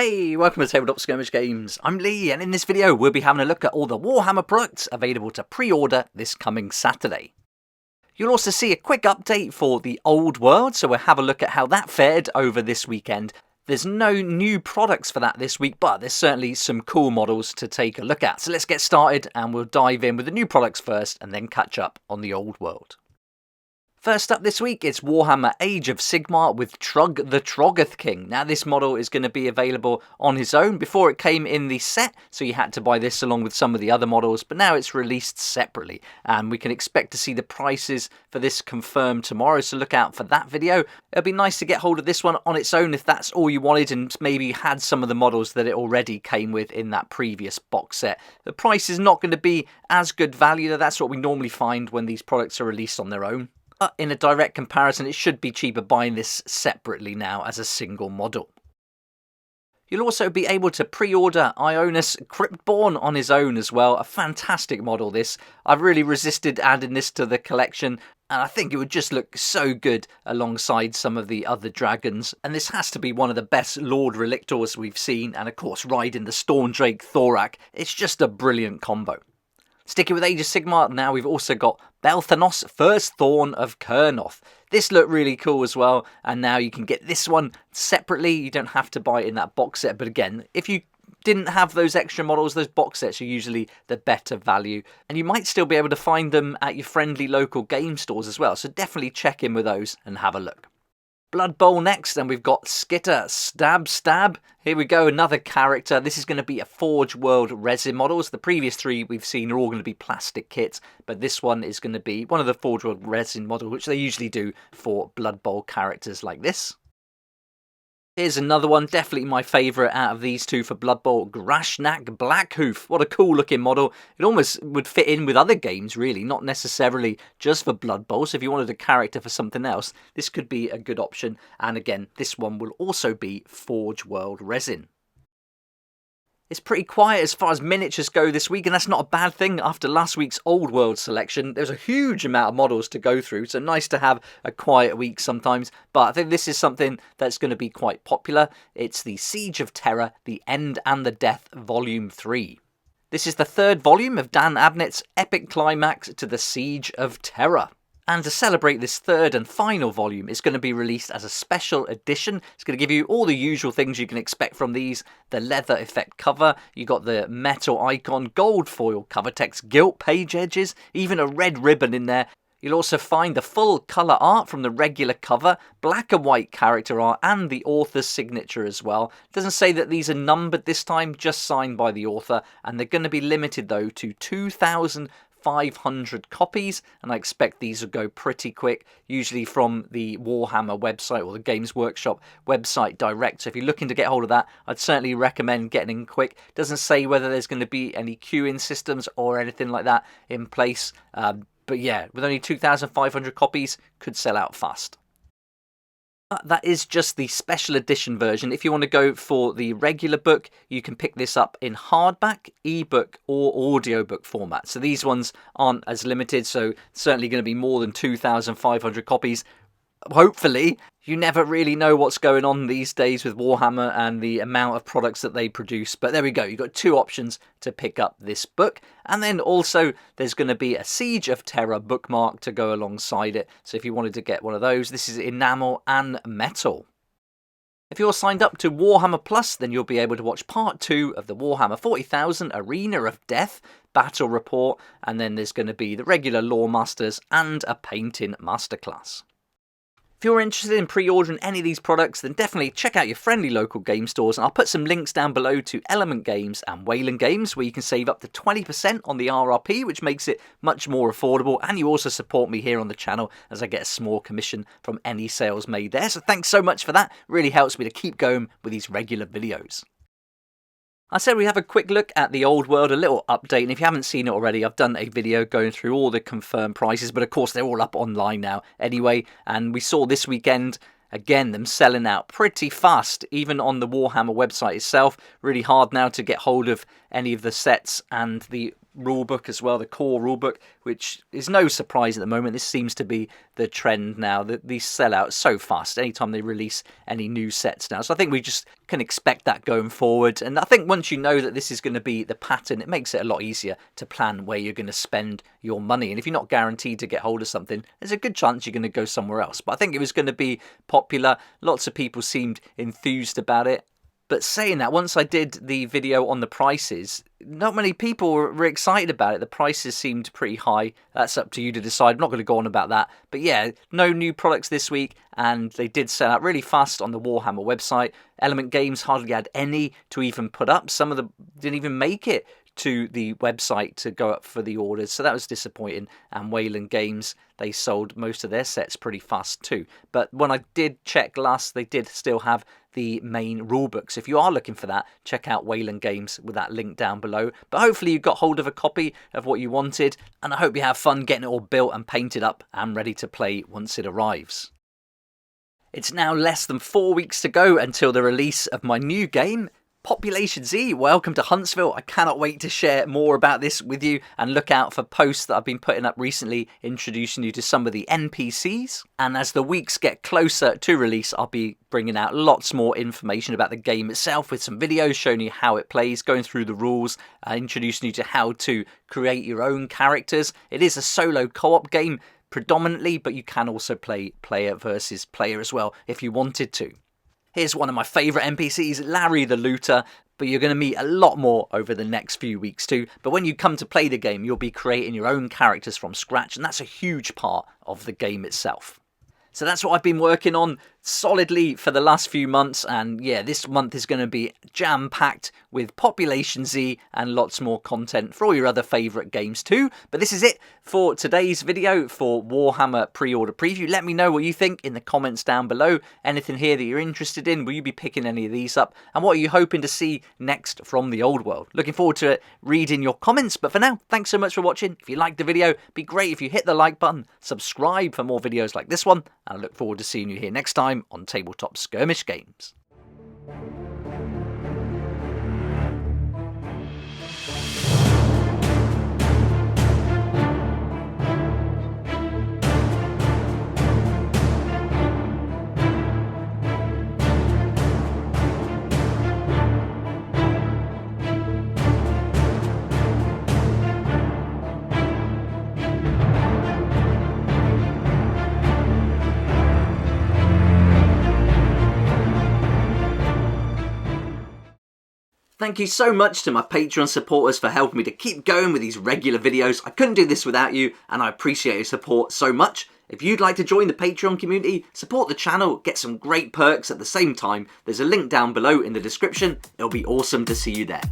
Hey, welcome to Tabletop Skirmish Games. I'm Lee, and in this video we'll be having a look at all the Warhammer products available to pre-order this coming Saturday. You'll also see a quick update for the old world, so we'll have a look at how that fared over this weekend. There's no new products for that this week, but there's certainly some cool models to take a look at. So let's get started and we'll dive in with the new products first and then catch up on the old world. First up this week, it's Warhammer Age of Sigmar with Trugg the Troggoth King. Now this model is going to be available on his own. Before it came in the set, so you had to buy this along with some of the other models, but now it's released separately. And we can expect to see the prices for this confirmed tomorrow, so look out for that video. It'll be nice to get hold of this one on its own if that's all you wanted and maybe had some of the models that it already came with in that previous box set. The price is not going to be as good value, though. That's what we normally find when these products are released on their own. But in a direct comparison, it should be cheaper buying this separately now as a single model. You'll also be able to pre-order Ionis Cryptborn on his own as well. A fantastic model this. I've really resisted adding this to the collection, and I think it would just look so good alongside some of the other dragons. And this has to be one of the best Lord Relictors we've seen, and of course riding the Stormdrake Thorak. It's just a brilliant combo. Sticking with Age of Sigmar, now we've also got Belthanos, First Thorn of Kurnoth. This looked really cool as well, and now you can get this one separately. You don't have to buy it in that box set, but again, if you didn't have those extra models, those box sets are usually the better value, and you might still be able to find them at your friendly local game stores as well, so definitely check in with those and have a look. Blood Bowl next, and we've got Skitter Stab. Here we go, another character. This is going to be a Forge World resin models. The previous three we've seen are all going to be plastic kits, but this one is going to be one of the Forge World resin models, which they usually do for Blood Bowl characters like this. Here's another one, definitely my favourite out of these two for Blood Bowl, Grashnak Blackhoof. What a cool looking model. It almost would fit in with other games really, not necessarily just for Blood Bowl. So if you wanted a character for something else, this could be a good option. And again, this one will also be Forge World resin. It's pretty quiet as far as miniatures go this week, and that's not a bad thing. After last week's Old World selection, there's a huge amount of models to go through, so nice to have a quiet week sometimes. But I think this is something that's going to be quite popular. It's the Siege of TERRA, The End and the Death, Volume 3. This is the third volume of Dan Abnett's epic climax to the Siege of TERRA. And to celebrate this third and final volume, it's going to be released as a special edition. It's going to give you all the usual things you can expect from these. The leather effect cover, you got the metal icon, gold foil cover text, gilt page edges, even a red ribbon in there. You'll also find the full colour art from the regular cover, black and white character art, and the author's signature as well. It doesn't say that these are numbered this time, just signed by the author, and they're going to be limited though to 2,500 copies, and I expect these will go pretty quick, usually from the Warhammer website or the Games Workshop website direct. So if you're looking to get hold of that, I'd certainly recommend getting in quick. Doesn't say whether there's going to be any queuing systems or anything like that in place, but yeah, with only 2,500 copies, could sell out fast. That is just the special edition version. If you want to go for the regular book, you can pick this up in hardback, ebook, or audiobook format. So these ones aren't as limited, so certainly going to be more than 2,500 copies. Hopefully. You never really know what's going on these days with Warhammer and the amount of products that they produce. But there we go. You've got two options to pick up this book. And then also there's going to be a Siege of TERRA bookmark to go alongside it. So if you wanted to get one of those, this is enamel and metal. If you're signed up to Warhammer Plus, then you'll be able to watch part 2 of the Warhammer 40,000 Arena of Death Battle Report. And then there's going to be the regular Lore Masters and a painting masterclass. If you're interested in pre-ordering any of these products, then definitely check out your friendly local game stores, and I'll put some links down below to Element Games and Wayland Games, where you can save up to 20% on the RRP, which makes it much more affordable, and you also support me here on the channel as I get a small commission from any sales made there. So thanks so much for that, really helps me to keep going with these regular videos. I said we have a quick look at the old world, a little update, and if you haven't seen it already, I've done a video going through all the confirmed prices, but of course they're all up online now anyway, and we saw this weekend, again, them selling out pretty fast, even on the Warhammer website itself. Really hard now to get hold of any of the sets, and the rulebook as well, the core rulebook, which is no surprise at the moment. This seems to be the trend now, that these sell out so fast anytime they release any new sets now. So I think we just can expect that going forward. And I think once you know that this is going to be the pattern, it makes it a lot easier to plan where you're going to spend your money. And if you're not guaranteed to get hold of something, there's a good chance you're going to go somewhere else. But I think it was going to be popular. Lots of people seemed enthused about it. But saying that, once I did the video on the prices, not many people were excited about it. The prices seemed pretty high. That's up to you to decide. I'm not going to go on about that. But yeah, no new products this week, and they did sell out really fast on the Warhammer website. Element Games hardly had any to even put up. Some of them didn't even make it to the website to go up for the orders, so that was disappointing. And Wayland Games, they sold most of their sets pretty fast too. But when I did check last, they did still have the main rulebook. So if you are looking for that, check out Wayland Games with that link down below. But hopefully you got hold of a copy of what you wanted, and I hope you have fun getting it all built and painted up and ready to play once it arrives. It's now less than 4 weeks to go until the release of my new game, Population Z. Welcome to Huntsville. I cannot wait to share more about this with you, and look out for posts that I've been putting up recently introducing you to some of the NPCs. And as the weeks get closer to release, I'll be bringing out lots more information about the game itself, with some videos showing you how it plays, going through the rules, introducing you to how to create your own characters. It is a solo co-op game predominantly, but you can also play player versus player as well if you wanted to. Here's one of my favourite NPCs, Larry the Looter, but you're going to meet a lot more over the next few weeks too. But when you come to play the game, you'll be creating your own characters from scratch, and that's a huge part of the game itself. So that's what I've been working on solidly for the last few months, and yeah, this month is going to be jam-packed with Population Z and lots more content for all your other favourite games too. But this is it for today's video for Warhammer Pre-Order Preview. Let me know what you think in the comments down below. Anything here that you're interested in, will you be picking any of these up? And what are you hoping to see next from the old world? Looking forward to reading your comments, but for now, thanks so much for watching. If you liked the video, it'd be great if you hit the like button, subscribe for more videos like this one, and I look forward to seeing you here next time on Tabletop Skirmish Games. Thank you so much to my Patreon supporters for helping me to keep going with these regular videos. I couldn't do this without you, and I appreciate your support so much. If you'd like to join the Patreon community, support the channel, get some great perks at the same time, there's a link down below in the description. It'll be awesome to see you there.